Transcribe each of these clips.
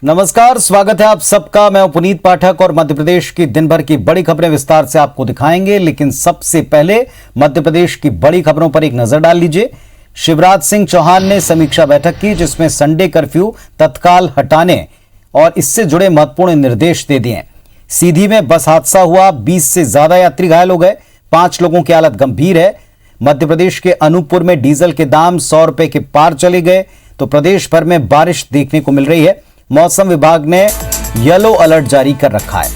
नमस्कार, स्वागत है आप सबका। मैं पुनीत पाठक और मध्य प्रदेश की दिन भर की बड़ी खबरें विस्तार से आपको दिखाएंगे, लेकिन सबसे पहले मध्य प्रदेश की बड़ी खबरों पर एक नजर डाल लीजिए। शिवराज सिंह चौहान ने समीक्षा बैठक की, जिसमें संडे कर्फ्यू तत्काल हटाने और इससे जुड़े महत्वपूर्ण निर्देश दे दिए। सीधी में बस हादसा हुआ, 20 से ज्यादा यात्री घायल हो गए, 5 लोगों की हालत गंभीर है। मध्य प्रदेश के अनूपपुर में डीजल के दाम 100 रुपए के पार चले गए। तो प्रदेश भर में बारिश देखने को मिल रही है। मौसम विभाग ने येलो अलर्ट जारी कर रखा है।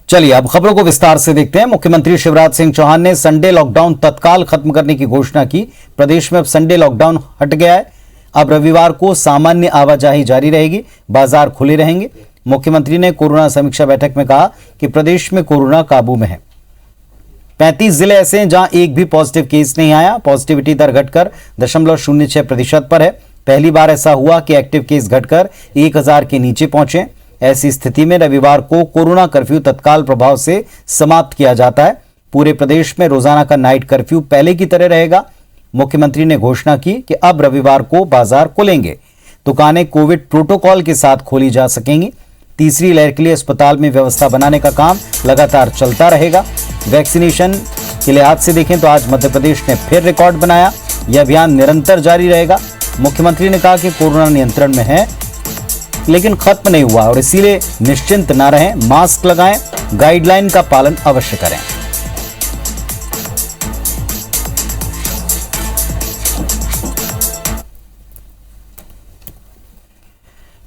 चलिए अब खबरों को विस्तार से देखते हैं। मुख्यमंत्री शिवराज सिंह चौहान ने संडे लॉकडाउन तत्काल खत्म करने की घोषणा की। प्रदेश में अब संडे लॉकडाउन हट गया है। अब रविवार को सामान्य आवाजाही जारी रहेगी, बाजार खुले रहेंगे। मुख्यमंत्री ने कोरोना समीक्षा बैठक में कहा कि प्रदेश में कोरोना काबू में है। 35 जिले ऐसे हैं जहां एक भी पॉजिटिव केस नहीं आया। पॉजिटिविटी दर घटकर 0.06% पर है। पहली बार ऐसा हुआ कि एक्टिव केस घटकर 1000 के नीचे पहुंचे। ऐसी स्थिति में रविवार को कोरोना कर्फ्यू तत्काल प्रभाव से समाप्त किया जाता है। पूरे प्रदेश में रोजाना का नाइट कर्फ्यू पहले की तरह रहेगा। मुख्यमंत्री ने घोषणा की कि अब रविवार को बाजार खुलेंगे। दुकानें कोविड प्रोटोकॉल के साथ खोली जा सकेंगी। तीसरी लहर के लिए अस्पताल में व्यवस्था बनाने का काम लगातार चलता रहेगा। वैक्सीनेशन के लिहाज से देखें तो आज मध्य प्रदेश ने फिर रिकॉर्ड बनाया। यह अभियान निरंतर जारी रहेगा। मुख्यमंत्री ने कहा कि कोरोना नियंत्रण में है, लेकिन खत्म नहीं हुआ और इसीलिए निश्चिंत ना रहें, मास्क लगाएं, गाइडलाइन का पालन अवश्य करें।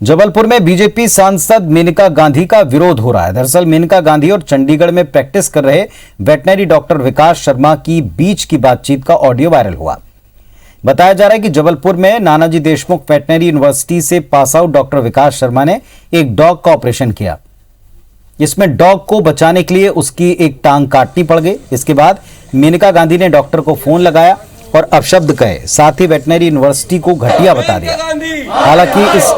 जबलपुर में बीजेपी सांसद मेनका गांधी का विरोध हो रहा है। दरअसल मेनका गांधी और चंडीगढ़ में प्रैक्टिस कर रहे वेटनरी डॉक्टर विकास शर्मा की बीच की बातचीत का ऑडियो वायरल हुआ। बताया जा रहा है कि जबलपुर में नानाजी देशमुख वेटनरी यूनिवर्सिटी से पास आउट डॉक्टर विकास शर्मा ने एक डॉग का ऑपरेशन किया। इसमें डॉग को बचाने के लिए उसकी एक टांग काटनी पड़ गई। इसके बाद मेनका गांधी ने डॉक्टर को फोन लगाया और अपशब्द कहे, साथ ही वेटनरी यूनिवर्सिटी को घटिया बता दिया। हालांकि इस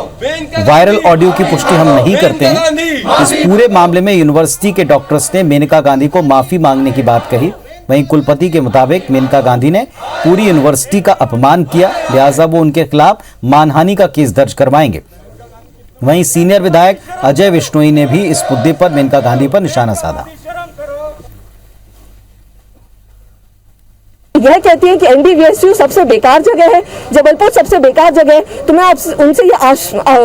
वायरल ऑडियो की पुष्टि हम नहीं करते हैं। इस पूरे मामले में यूनिवर्सिटी के डॉक्टर्स ने मेनका गांधी को माफी मांगने की बात कही। वहीं कुलपति के मुताबिक मेनका गांधी ने पूरी यूनिवर्सिटी का अपमान किया, लिहाजा वो उनके खिलाफ मानहानि का केस दर्ज करवाएंगे। वहीं सीनियर विधायक अजय विश्नोई ने भी इस मुद्दे पर मेनका गांधी पर निशाना साधा। यह कहती है कि एनडीवीएसयू सबसे बेकार जगह है, जबलपुर सबसे बेकार जगह है। तो मैं आप उनसे ये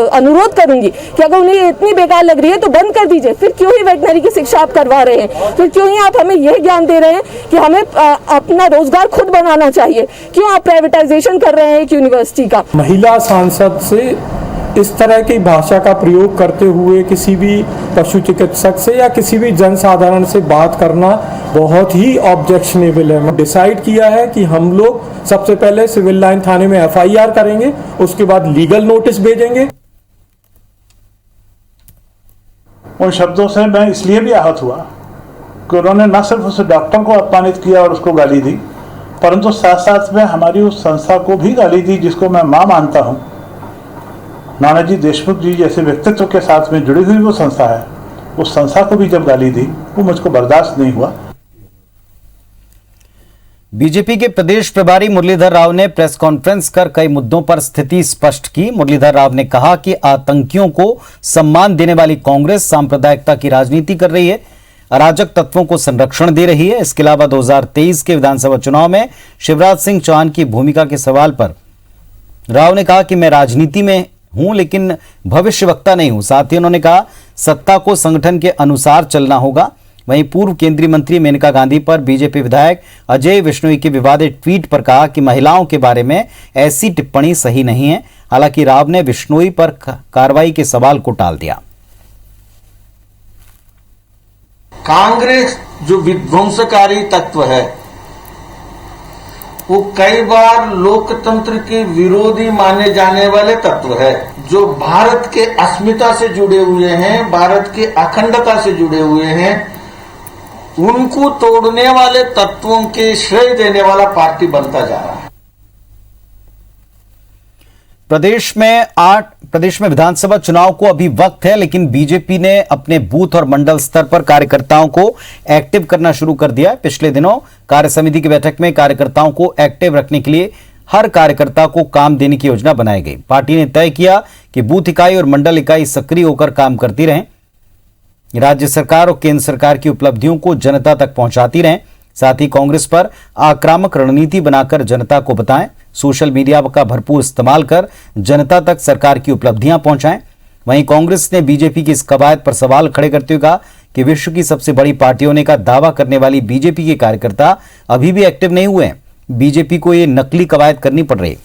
अनुरोध करूंगी कि अगर उन्हें इतनी बेकार लग रही है तो बंद कर दीजिए। फिर क्यों ही वेटनरी की शिक्षा आप करवा रहे हैं? फिर क्यों ही आप हमें यह ज्ञान दे रहे हैं कि हमें अपना रोजगार खुद बनाना चाहिए? क्यों आप प्राइवेटाइजेशन कर रहे हैं एक यूनिवर्सिटी का? महिला सांसद से इस तरह की भाषा का प्रयोग करते हुए किसी भी पशु चिकित्सक से या किसी भी जनसाधारण से बात करना बहुत ही ऑब्जेक्शनेबल है। डिसाइड किया है कि हम लोग सबसे पहले सिविल लाइन थाने में एफआईआर करेंगे, उसके बाद लीगल नोटिस भेजेंगे। उन शब्दों से मैं इसलिए भी आहत हुआ कि उन्होंने न सिर्फ उस डॉक्टर को अपमानित किया और उसको गाली दी, परंतु साथ साथ में हमारी उस संस्था को भी गाली दी जिसको मैं मां मानता हूं। नानाजी देशमुख जी जैसे व्यक्तित्व के साथ में जुड़ी हुई वो संस्था है, उस संस्था को भी जब गाली दी वो मुझको बर्दाश्त नहीं हुआ। बीजेपी के प्रदेश प्रभारी मुरलीधर राव ने प्रेस कॉन्फ्रेंस कर कई मुद्दों पर स्थिति स्पष्ट की। मुरलीधर राव ने कहा कि आतंकियों को सम्मान देने वाली कांग्रेस सांप्रदायिकता की राजनीति कर रही है, अराजक तत्वों को संरक्षण दे रही है। इसके अलावा 2023 के विधानसभा चुनाव में शिवराज सिंह चौहान की भूमिका के सवाल पर राव ने कहा कि मैं राजनीति में हूं लेकिन भविष्यवक्ता नहीं हूं। साथ ही उन्होंने कहा सत्ता को संगठन के अनुसार चलना होगा। वहीं पूर्व केंद्रीय मंत्री मेनका गांधी पर बीजेपी विधायक अजय विश्नोई के विवादित ट्वीट पर कहा कि महिलाओं के बारे में ऐसी टिप्पणी सही नहीं है। हालांकि राव ने विश्नोई पर कार्रवाई के सवाल को टाल दिया। कांग्रेस जो विध्वंसकारी तत्व है वो कई बार लोकतंत्र के विरोधी माने जाने वाले तत्व है। जो भारत के अस्मिता से जुड़े हुए हैं, भारत के अखंडता से जुड़े हुए हैं, उनको तोड़ने वाले तत्वों के श्रेय देने वाला पार्टी बनता जा रहा है। प्रदेश में विधानसभा चुनाव को अभी वक्त है, लेकिन बीजेपी ने अपने बूथ और मंडल स्तर पर कार्यकर्ताओं को एक्टिव करना शुरू कर दिया है। पिछले दिनों कार्य समिति की बैठक में कार्यकर्ताओं को एक्टिव रखने के लिए हर कार्यकर्ता को काम देने की योजना बनाई गई। पार्टी ने तय किया कि बूथ इकाई और मंडल इकाई सक्रिय होकर काम करती रहें, राज्य सरकार और केंद्र सरकार की उपलब्धियों को जनता तक पहुंचाती रहें। साथ ही कांग्रेस पर आक्रामक रणनीति बनाकर जनता को बताएं, सोशल मीडिया का भरपूर इस्तेमाल कर जनता तक सरकार की उपलब्धियां पहुंचाएं। वहीं कांग्रेस ने बीजेपी की इस कवायद पर सवाल खड़े करते हुए कहा कि विश्व की सबसे बड़ी पार्टी होने का दावा करने वाली बीजेपी के कार्यकर्ता अभी भी एक्टिव नहीं हुए हैं। बीजेपी को ये नकली कवायद करनी पड़ रही है।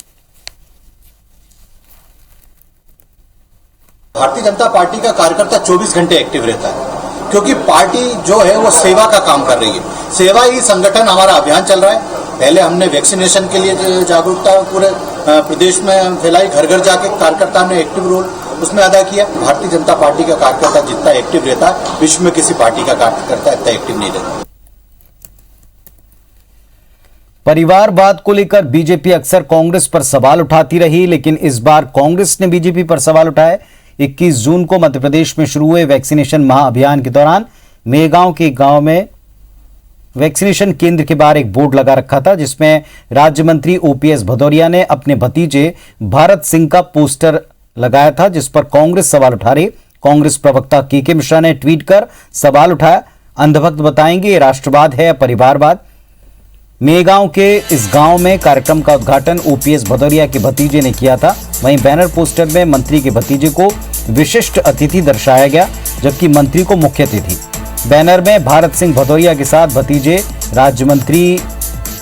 भारतीय जनता पार्टी का कार्यकर्ता 24 घंटे एक्टिव रहता है, क्योंकि पार्टी जो है वो सेवा का काम कर रही है। सेवा ही संगठन हमारा अभियान चल रहा है। पहले हमने वैक्सीनेशन के लिए जागरूकता पूरे प्रदेश में फैलाई, घर घर जाके कार्यकर्ता ने एक्टिव रोल उसमें अदा किया। भारतीय जनता पार्टी का कार्यकर्ता जितना एक्टिव रहता है, विश्व में किसी पार्टी का कार्यकर्ता इतना एक्टिव नहीं रहता। परिवारवाद को लेकर बीजेपी अक्सर कांग्रेस पर सवाल उठाती रही, लेकिन इस बार कांग्रेस ने बीजेपी पर सवाल उठाए। 21 जून को मध्य प्रदेश में शुरू हुए वैक्सीनेशन महाअभियान के दौरान मेगांव के गांव में वैक्सीनेशन केंद्र के बाहर एक बोर्ड लगा रखा था, जिसमें राज्य मंत्री ओपीएस भदौरिया ने अपने भतीजे भारत सिंह का पोस्टर लगाया था, जिस पर कांग्रेस सवाल उठा रही। कांग्रेस प्रवक्ता के मिश्रा ने ट्वीट कर सवाल उठाया, अंधभक्त बताएंगे ये राष्ट्रवाद है या परिवारवाद। मेगांव के इस गांव में कार्यक्रम का उद्घाटन ओपीएस भदौरिया के भतीजे ने किया था। वहीं बैनर पोस्टर में मंत्री के भतीजे को विशिष्ट अतिथि दर्शाया गया, जबकि मंत्री को मुख्य अतिथि। बैनर में भारत सिंह भदौरिया के साथ भतीजे राज्य मंत्री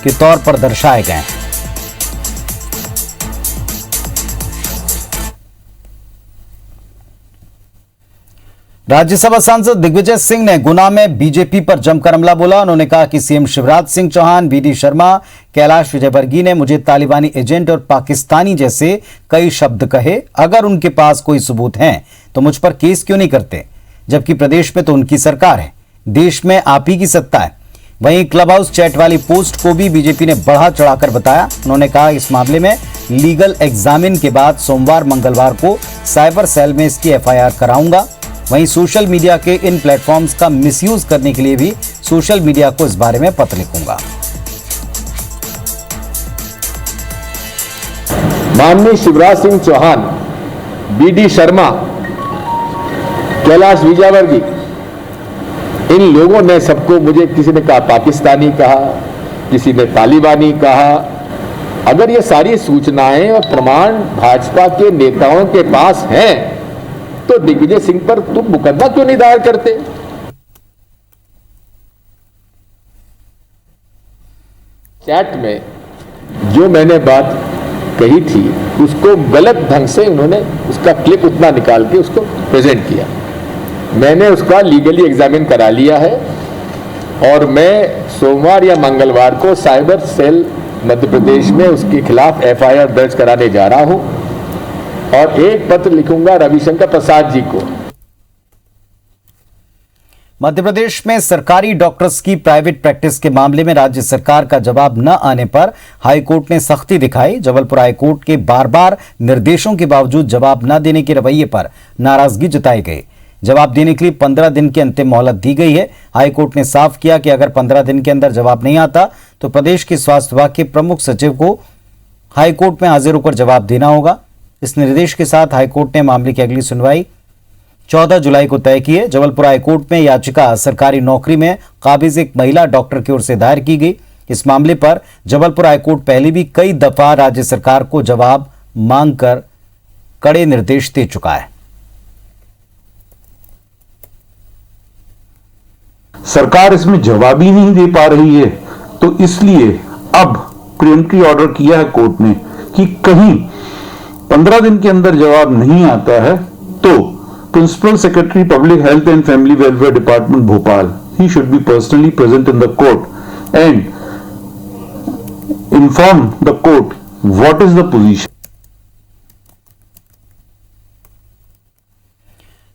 के तौर पर दर्शाए गए। राज्यसभा सांसद दिग्विजय सिंह ने गुना में बीजेपी पर जमकर हमला बोला। उन्होंने कहा कि सीएम शिवराज सिंह चौहान, वीडी शर्मा, कैलाश विजयवर्गीय ने मुझे तालिबानी एजेंट और पाकिस्तानी जैसे कई शब्द कहे। अगर उनके पास कोई सबूत हैं तो मुझ पर केस क्यों नहीं करते, जबकि प्रदेश में तो उनकी सरकार है, देश में आप ही की सत्ता है। वहीं क्लब हाउस चैट वाली पोस्ट को भी बीजेपी ने बढ़ा चढ़ाकर बताया। उन्होंने कहा इस मामले में लीगल एग्जामिन के बाद सोमवार मंगलवार को साइबर सेल में इसकी एफआईआर कराऊंगा। वहीं सोशल मीडिया के इन प्लेटफॉर्म्स का मिसयूज करने के लिए भी सोशल मीडिया को इस बारे में पत्र लिखूंगा। माननीय शिवराज सिंह चौहान, वीडी शर्मा, कैलाश विजयवर्गीय, इन लोगों ने सबको, मुझे किसी ने कहा पाकिस्तानी कहा, किसी ने तालिबानी कहा। अगर ये सारी सूचनाएं और प्रमाण भाजपा के नेताओं के पास हैं तो दिग्विजय सिंह पर तुम मुकदमा क्यों नहीं दायर करते? चैट में जो मैंने बात कही थी उसको गलत ढंग से उन्होंने उसका क्लिप उतना निकाल के उसको प्रेजेंट किया। मैंने उसका लीगली एग्जामिन करा लिया है और मैं सोमवार या मंगलवार को साइबर सेल मध्य प्रदेश में उसके खिलाफ एफआईआर दर्ज कराने जा रहा हूं और एक पत्र लिखूंगा रविशंकर प्रसाद जी को। मध्य प्रदेश में सरकारी डॉक्टर्स की प्राइवेट प्रैक्टिस के मामले में राज्य सरकार का जवाब न आने पर हाईकोर्ट ने सख्ती दिखाई। जबलपुर हाईकोर्ट के बार बार निर्देशों के बावजूद जवाब न देने के रवैये पर नाराजगी जताई गई। जवाब देने के लिए 15 दिन की अंतिम मोहलत दी गई है। हाईकोर्ट ने साफ किया कि अगर 15 दिन के अंदर जवाब नहीं आता तो प्रदेश के स्वास्थ्य विभाग के प्रमुख सचिव को हाईकोर्ट में हाजिर होकर जवाब देना होगा। इस निर्देश के साथ हाईकोर्ट ने मामले की अगली सुनवाई 14 जुलाई को तय की है। जबलपुर हाईकोर्ट में याचिका सरकारी नौकरी में काबिज एक महिला डॉक्टर की ओर से दायर की गई। इस मामले पर जबलपुर हाईकोर्ट पहले भी कई दफा राज्य सरकार को जवाब मांगकर कड़े निर्देश दे चुका है। सरकार इसमें जवाब ही नहीं दे पा रही है, तो इसलिए अब प्रीएम्प्टिव ऑर्डर किया है कोर्ट ने कि कहीं 15 दिन के अंदर जवाब नहीं आता है तो principal secretary public health and family welfare department Bhopal, he should be personally present in the court and inform the court what is the position.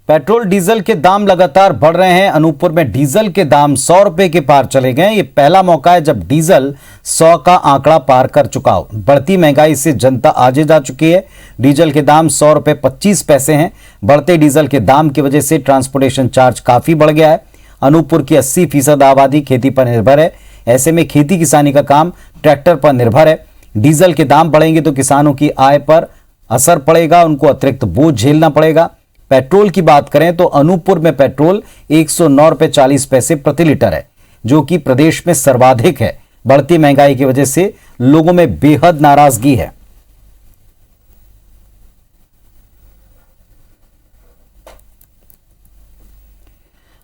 Petrol diesel के दाम लगातार बढ़ रहे हैं। अनूपपुर में डीजल के दाम 100 रुपए के पार चले गए। ये पहला मौका है जब डीजल 100 का आंकड़ा पार कर चुका हो। बढ़ती महंगाई से जनता आजे जा चुकी है। डीजल के दाम 100 रुपए 25 पैसे हैं। बढ़ते डीजल के दाम की वजह से ट्रांसपोर्टेशन चार्ज काफी बढ़ गया है। अनूपपुर की 80% आबादी खेती पर निर्भर है। ऐसे में खेती किसानी का काम ट्रैक्टर पर निर्भर है। डीजल के दाम बढ़ेंगे तो किसानों की आय पर असर पड़ेगा, उनको अतिरिक्त बोझ झेलना पड़ेगा। पेट्रोल की बात करें तो अनूपपुर में पेट्रोल 109 रुपये 40 पैसे प्रति लीटर है, जो कि प्रदेश में सर्वाधिक है। बढ़ती महंगाई की वजह से लोगों में बेहद नाराजगी है।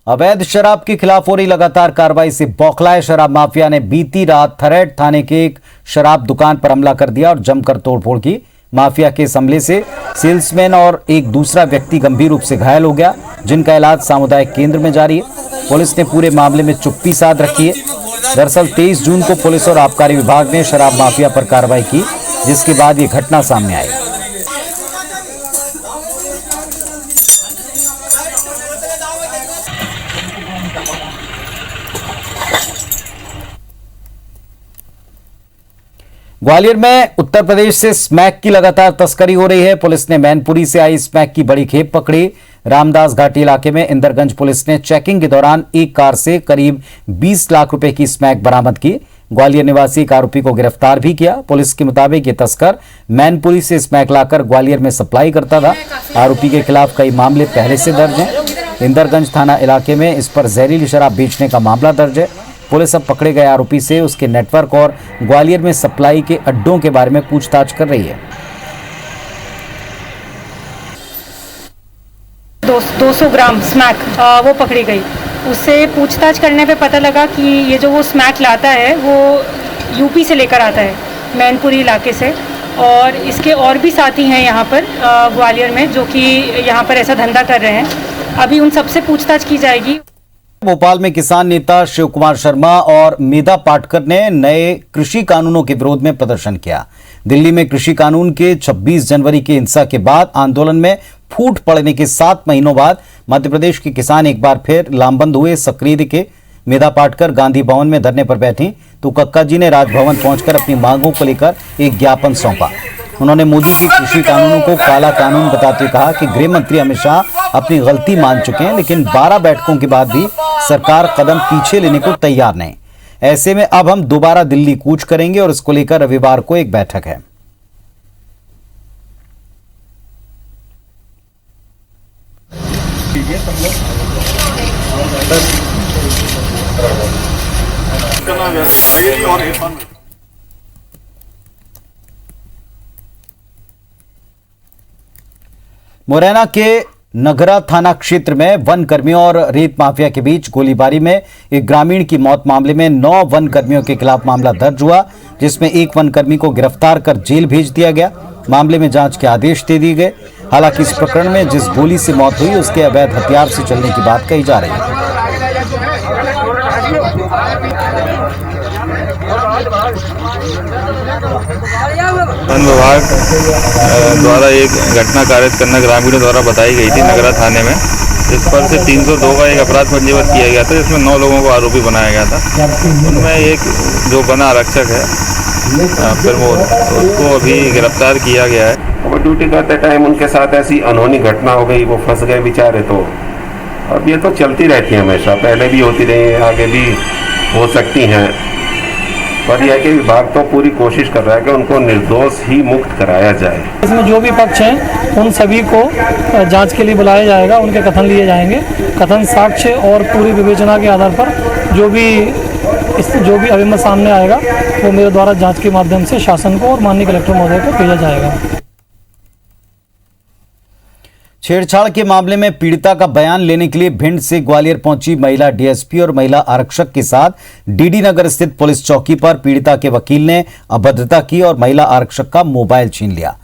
अवैध शराब के खिलाफ हो रही लगातार कार्रवाई से बौखलाए शराब माफिया ने बीती रात थरेट थाने के एक शराब दुकान पर हमला कर दिया और जमकर तोड़फोड़ की। माफिया के इस हमले से सेल्समैन और एक दूसरा व्यक्ति गंभीर रूप से घायल हो गया, जिनका इलाज सामुदायिक केंद्र में जारी है। पुलिस ने पूरे मामले में चुप्पी साध रखी है। दरअसल 23 जून को पुलिस और आबकारी विभाग ने शराब माफिया पर कार्रवाई की, जिसके बाद यह घटना सामने आई। ग्वालियर में उत्तर प्रदेश से स्मैक की लगातार तस्करी हो रही है। पुलिस ने मैनपुरी से आई स्मैक की बड़ी खेप पकड़ी। रामदास घाटी इलाके में इंदरगंज पुलिस ने चेकिंग के दौरान एक कार से करीब 20 लाख रुपए की स्मैक बरामद की। ग्वालियर निवासी एक आरोपी को गिरफ्तार भी किया। पुलिस के मुताबिक ये तस्कर मैनपुरी से स्मैक लाकर ग्वालियर में सप्लाई करता था। आरोपी के खिलाफ कई मामले पहले से दर्ज हैं। इंदरगंज थाना इलाके में इस पर जहरीली शराब बेचने का मामला दर्ज है। पुलिस अब पकड़े गए आरोपी से उसके नेटवर्क और ग्वालियर में सप्लाई के अड्डों के बारे में पूछताछ कर रही है। 200 ग्राम स्मैक वो पकड़ी गई। उससे पूछताछ करने पे पता लगा कि ये जो वो स्मैक लाता है वो यूपी से लेकर आता है, मैनपुरी इलाके से, और इसके और भी साथी हैं यहाँ पर ग्वालियर में जो कि यहाँ पर ऐसा धंधा कर रहे हैं। अभी उन सबसे पूछताछ की जाएगी। भोपाल में किसान नेता शिव कुमार शर्मा और मेधा पाटकर ने नए कृषि कानूनों के विरोध में प्रदर्शन किया। दिल्ली में कृषि कानून के 26 जनवरी की हिंसा के बाद आंदोलन में फूट पड़ने के 7 महीनों बाद मध्य प्रदेश के किसान एक बार फिर लामबंद हुए, सक्रिय दिखे। मेधा पाटकर गांधी भवन में धरने पर बैठी तो कक्का जी ने राजभवन पहुंचकर अपनी मांगों को लेकर एक ज्ञापन सौंपा। उन्होंने मोदी के कृषि कानूनों को काला कानून बताते हुए कहा कि गृह मंत्री अमित शाह अपनी गलती मान चुके हैं, लेकिन 12 बैठकों के बाद भी सरकार कदम पीछे लेने को तैयार नहीं। ऐसे में अब हम दोबारा दिल्ली कूच करेंगे और इसको लेकर रविवार को एक बैठक है। मुरैना के नगरा थाना क्षेत्र में वन कर्मियों और रेत माफिया के बीच गोलीबारी में एक ग्रामीण की मौत मामले में 9 वन कर्मियों के खिलाफ मामला दर्ज हुआ, जिसमें एक वन कर्मी को गिरफ्तार कर जेल भेज दिया गया। मामले में जांच के आदेश दे दिए गए। हालांकि इस प्रकरण में जिस गोली से मौत हुई उसके अवैध हथियार से चलने की बात कही जा रही है। वन विभाग द्वारा एक घटना कारित करना ग्रामीणों द्वारा बताई गई थी नगरा थाने में। इस पर से 302 का एक अपराध पंजीबद्ध किया गया था, जिसमें 9 लोगों को आरोपी बनाया गया था। उनमें एक जो वन आरक्षक है प्रमोद, उसको अभी गिरफ्तार किया गया है। वो ड्यूटी करते टाइम उनके साथ ऐसी अनहोनी घटना हो गई, वो फंस गए बेचारे। तो अब ये तो चलती रहती है, हमेशा पहले भी होती रही है, आगे भी हो सकती हैं। पर यह कि विभाग तो पूरी कोशिश कर रहा है कि उनको निर्दोष ही मुक्त कराया जाए। इसमें जो भी पक्ष हैं उन सभी को जांच के लिए बुलाया जाएगा, उनके कथन लिए जाएंगे। कथन, साक्ष्य और पूरी विवेचना के आधार पर जो भी अभिमत सामने आएगा वो मेरे द्वारा जांच के माध्यम से शासन को और माननीय कलेक्टर महोदय को भेजा जाएगा। छेड़छाड़ के मामले में पीड़िता का बयान लेने के लिए भिंड से ग्वालियर पहुंची महिला डीएसपी और महिला आरक्षक के साथ डीडी नगर स्थित पुलिस चौकी पर पीड़िता के वकील ने अभद्रता की और महिला आरक्षक का मोबाइल छीन लिया।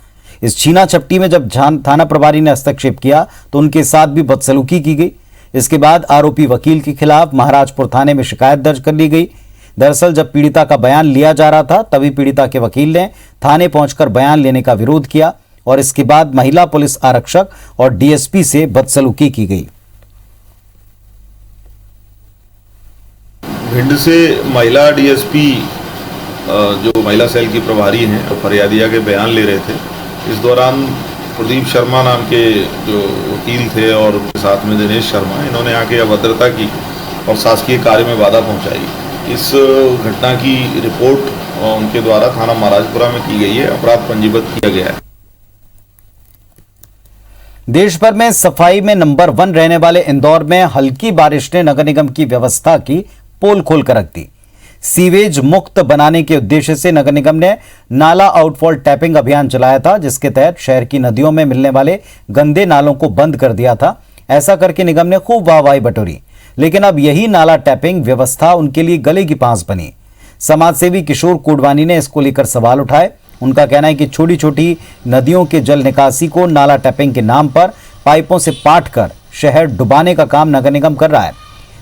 इस छीना झपटी में जब थाना प्रभारी ने हस्तक्षेप किया तो उनके साथ भी बदसलूकी की गई। इसके बाद आरोपी वकील के खिलाफ महाराजपुर थाने में शिकायत दर्ज कर ली गई। दरअसल जब पीड़िता का बयान लिया जा रहा था तभी पीड़िता के वकील ने थाने पहुंचकर बयान लेने का विरोध किया और इसके बाद महिला पुलिस आरक्षक और डीएसपी से बदसलूकी की गई। भिंड से महिला डीएसपी जो महिला सेल की प्रभारी हैं और फरियादिया के बयान ले रहे थे। इस दौरान प्रदीप शर्मा नाम के जो वकील थे और उनके साथ में दिनेश शर्मा, इन्होंने आके अभद्रता की और शासकीय कार्य में बाधा पहुंचाई। इस घटना की रिपोर्ट उनके द्वारा थाना महाराजपुरा में की गई है, अपराध पंजीबद्ध किया गया है। देश भर में सफाई में नंबर 1 रहने वाले इंदौर में हल्की बारिश ने नगर निगम की व्यवस्था की पोल खोलकर रख दी। सीवेज मुक्त बनाने के उद्देश्य से नगर निगम ने नाला आउटफॉल टैपिंग अभियान चलाया था, जिसके तहत शहर की नदियों में मिलने वाले गंदे नालों को बंद कर दिया था। ऐसा करके निगम ने खूब वाहवाही बटोरी, लेकिन अब यही नाला टैपिंग व्यवस्था उनके लिए गले की फांस बनी। समाजसेवी किशोर कोडवानी ने इसको लेकर सवाल उठाए। उनका कहना है कि छोटी छोटी नदियों के जल निकासी को नाला टैपिंग के नाम पर पाइपों से पाट कर शहर डुबाने का काम नगर निगम कर रहा है।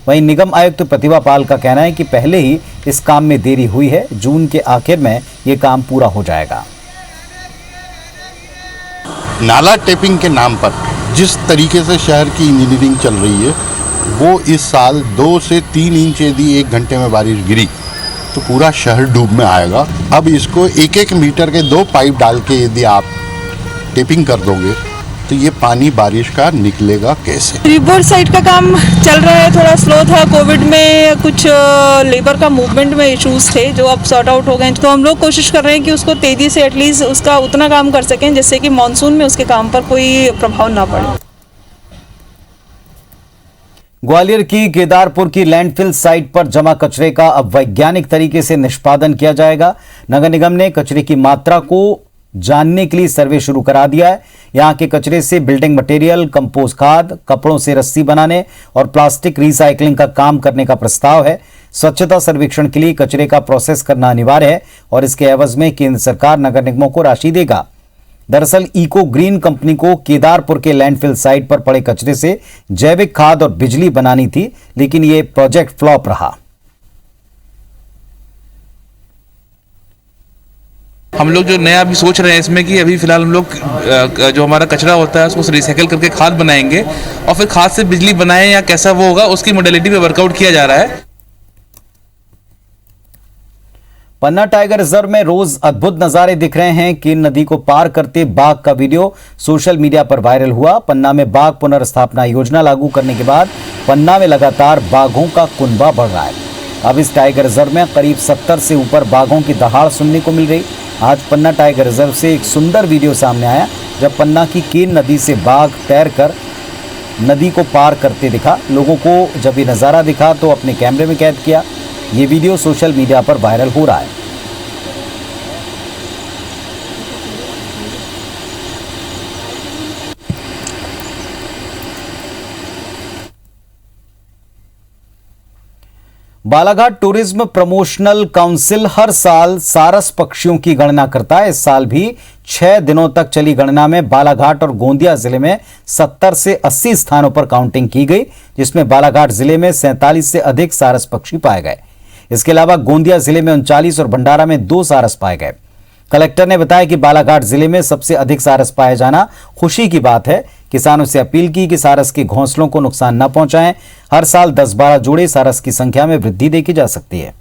वहीं निगम आयुक्त प्रतिभा पाल का कहना है कि पहले ही इस काम में देरी हुई है, जून के आखिर में यह काम पूरा हो जाएगा। नाला टैपिंग के नाम पर जिस तरीके से शहर की इंजीनियरिंग चल रही है, वो इस साल 2 से 3 इंच यदि 1 घंटे में बारिश गिरी तो पूरा शहर डूब में आएगा। अब इसको 1-1 मीटर के 2 पाइप डाल के यदि आप टेपिंग कर दोगे तो ये पानी बारिश का निकलेगा कैसे? रिवर साइड का काम चल रहा है, थोड़ा स्लो था। कोविड में कुछ लेबर का मूवमेंट में इश्यूज थे जो अब सॉर्ट आउट हो गए, तो हम लोग कोशिश कर रहे हैं कि उसको तेजी से एटलीस्ट उसका उतना काम कर सकें जिससे कि मानसून में उसके काम पर कोई प्रभाव ना पड़े। ग्वालियर की केदारपुर की लैंडफिल साइट पर जमा कचरे का अब वैज्ञानिक तरीके से निष्पादन किया जाएगा। नगर निगम ने कचरे की मात्रा को जानने के लिए सर्वे शुरू करा दिया है। यहां के कचरे से बिल्डिंग मटेरियल, कंपोस्ट खाद, कपड़ों से रस्सी बनाने और प्लास्टिक रिसाइकलिंग का काम करने का प्रस्ताव है। स्वच्छता सर्वेक्षण के लिए कचरे का प्रोसेस करना अनिवार्य है और इसके एवज में केंद्र सरकार नगर निगमों को राशि देगा। दरअसल इको ग्रीन कंपनी को केदारपुर के लैंडफिल साइट पर पड़े कचरे से जैविक खाद और बिजली बनानी थी, लेकिन यह प्रोजेक्ट फ्लॉप रहा। हम लोग जो नया अभी सोच रहे हैं इसमें कि अभी फिलहाल हम लोग जो हमारा कचरा होता है उसको रिसाइकिल करके खाद बनाएंगे और फिर खाद से बिजली बनाएं या कैसा वो होगा उसकी मॉडलिटी पे वर्कआउट किया जा रहा है। पन्ना टाइगर रिजर्व में रोज अद्भुत नजारे दिख रहे हैं। कीन नदी को पार करते बाघ का वीडियो सोशल मीडिया पर वायरल हुआ। पन्ना में बाघ पुनर्स्थापना योजना लागू करने के बाद पन्ना में लगातार बाघों का कुनबा बढ़ रहा है। अब इस टाइगर रिजर्व में करीब 70 से ऊपर बाघों की दहाड़ सुनने को मिल रही। आज पन्ना टाइगर रिजर्व से एक सुंदर वीडियो सामने आया जब पन्ना की कीन नदी से बाघ तैरकर नदी को पार करते दिखा। लोगों को जब ये नज़ारा दिखा तो अपने कैमरे में कैद किया। ये वीडियो सोशल मीडिया पर वायरल हो रहा है। बालाघाट टूरिज्म प्रमोशनल काउंसिल हर साल सारस पक्षियों की गणना करता है। इस साल भी 6 दिनों तक चली गणना में बालाघाट और गोंदिया जिले में 70 से 80 स्थानों पर काउंटिंग की गई, जिसमें बालाघाट जिले में 47 से अधिक सारस पक्षी पाए गए। इसके अलावा गोंदिया जिले में 39 और भंडारा में 2 सारस पाए गए। कलेक्टर ने बताया कि बालाघाट जिले में सबसे अधिक सारस पाए जाना खुशी की बात है। किसानों से अपील की कि सारस के घोंसलों को नुकसान न पहुंचाएं। हर साल 10-12 जोड़े सारस की संख्या में वृद्धि देखी जा सकती है।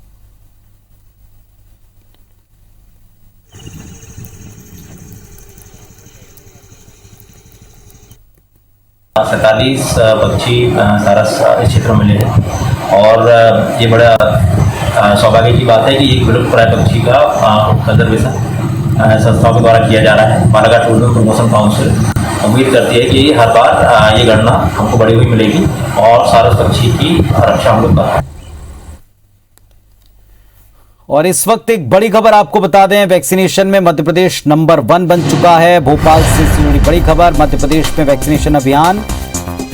सैंतालीस पक्षी सारस इस क्षेत्र में मिले हैं और ये बड़ा सौभाग्य की बात है कि एक विलुप्त प्राय पक्षी का कंजर्वेशन संस्थाओं के द्वारा किया जा रहा है। बालाघाट टूरिज्म प्रमोशन काउंसिल उम्मीद करती है कि हर बार ये गणना हमको बढ़ी हुई मिलेगी और सारस पक्षी की रक्षा हम लोग कर रहे हैं। और इस वक्त एक बड़ी खबर आपको बता दें, वैक्सीनेशन में मध्य प्रदेश नंबर 1 बन चुका है। भोपाल से जुड़ी बड़ी खबर, मध्य प्रदेश में वैक्सीनेशन अभियान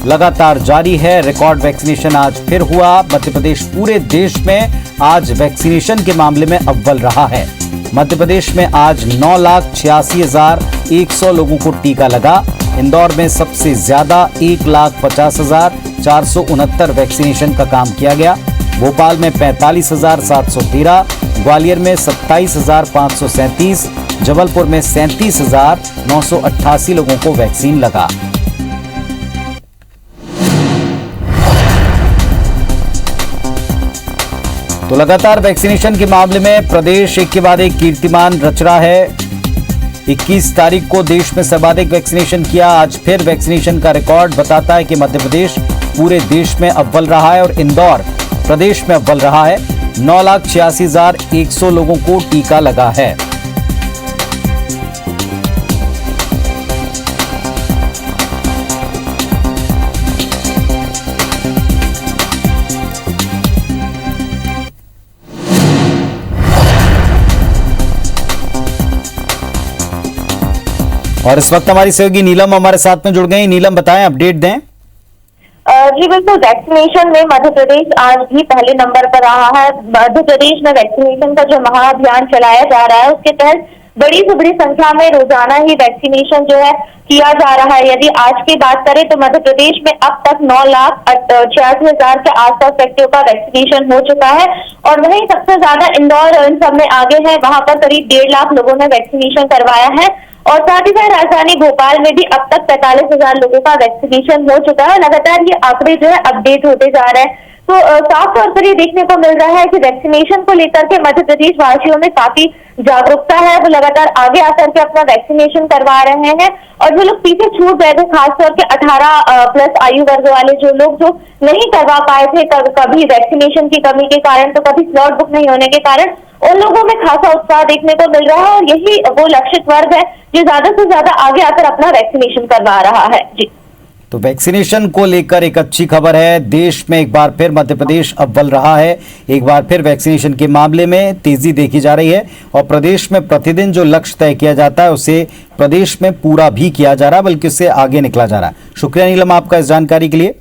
लगातार जारी है। रिकॉर्ड वैक्सीनेशन आज फिर हुआ। मध्य प्रदेश पूरे देश में आज वैक्सीनेशन के मामले में अव्वल रहा है। मध्य प्रदेश में आज 9,86,100 लोगों को टीका लगा। इंदौर में सबसे ज्यादा 1,50,469 वैक्सीनेशन का काम किया गया। भोपाल में 45,713, ग्वालियर में 27,537, जबलपुर में 37,988 लोगों को वैक्सीन लगा। तो लगातार वैक्सीनेशन के मामले में प्रदेश एक के बाद एक कीर्तिमान रच रहा है। 21 तारीख को देश में सर्वाधिक वैक्सीनेशन किया। आज फिर वैक्सीनेशन का रिकॉर्ड बताता है कि मध्य प्रदेश पूरे देश में अव्वल रहा है और इंदौर प्रदेश में अव्वल रहा है। 9,86,100 लोगों को टीका लगा है। और इस वक्त हमारी सहयोगी नीलम हमारे साथ में जुड़ गई। नीलम, बताएं, अपडेट दें। जी बिल्कुल, वैक्सीनेशन में मध्य प्रदेश आज भी पहले नंबर पर रहा है। मध्य प्रदेश में वैक्सीनेशन का जो महाअभियान चलाया जा रहा है उसके तहत बड़ी से बड़ी संख्या में रोजाना ही वैक्सीनेशन जो है किया जा रहा है। यदि आज की बात करें तो मध्य प्रदेश में अब तक 9,86,000 के आसपास व्यक्तियों का वैक्सीनेशन हो चुका है और वहीं सबसे ज्यादा इंदौर इन सब में आगे है। वहां पर करीब 1.5 लाख लोगों ने वैक्सीनेशन करवाया है और साथ ही साथ राजधानी भोपाल में भी अब तक 45,000 लोगों का वैक्सीनेशन हो चुका है। लगातार ये आंकड़े जो है अपडेट होते जा रहे हैं, तो साफ तौर पर ये देखने को मिल रहा है कि वैक्सीनेशन को लेकर के मध्य प्रदेश वासियों में काफी जागरूकता है। वो लगातार आगे आकर के अपना वैक्सीनेशन करवा रहे हैं और जो लोग पीछे छूट गए थे, खासतौर के 18+ आयु वर्ग वाले जो लोग जो नहीं करवा पाए थे, कभी वैक्सीनेशन की कमी के कारण तो कभी स्लॉट बुक नहीं होने के कारण, उन लोगों में खासा उत्साह देखने को मिल रहा है और यही वो लक्षित वर्ग है जो ज्यादा से ज्यादा आगे आकर अपना वैक्सीनेशन करवा रहा है। जी, तो वैक्सीनेशन को लेकर एक अच्छी खबर है। देश में एक बार फिर मध्य प्रदेश अव्वल रहा है। एक बार फिर वैक्सीनेशन के मामले में तेजी देखी जा रही है और प्रदेश में प्रतिदिन जो लक्ष्य तय किया जाता है उसे प्रदेश में पूरा भी किया जा रहा है, बल्कि उससे आगे निकला जा रहा है। शुक्रिया नीलम आपका इस जानकारी के लिए।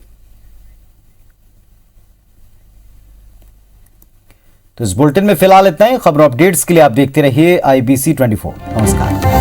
तो इस बुलेटिन में फिलहाल इतना ही। खबरों अपडेट्स के लिए आप देखते रहिए IBC 24। नमस्कार।